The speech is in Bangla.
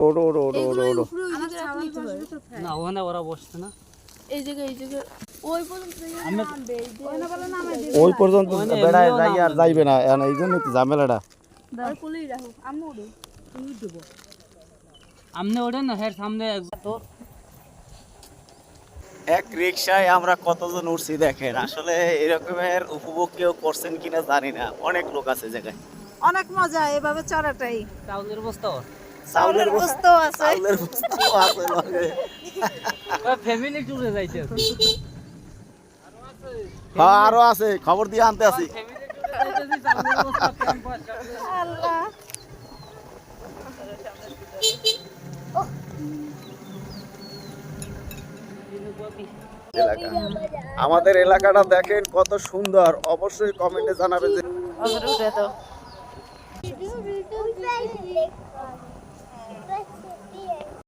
ওড়ো ওড়ো ওড়ো ওড়ো ওড়ো না ওখানে ওরা বসছে না এই জায়গায় ওই পর্যন্ত বেড়ায় যাই আর যাইবে না এই জন্য তো ঝামেলাটা আমনে ওঠেন না হ্যাঁ সামনে তোর এক রিকশায় আমরা কতজন উঠছি দেখেন আসলে এরকমের উপভোগ কেউ করছেন কিনা জানি না অনেক লোক আছে জায়গায় অনেক মজা এভাবে চড়াটাই চাউলের বস্তা চাউলের বস্তাও আছে চাউলের বস্তাও আছে লগে ফ্যামিলি ট্যুরে যাইতে হ্যাঁ আরো আছে খবর দিয়ে আনতে আছি আল্লাহ আমাদের এলাকাটা দেখেন কত সুন্দর অবশ্যই কমেন্টে জানাবেন যে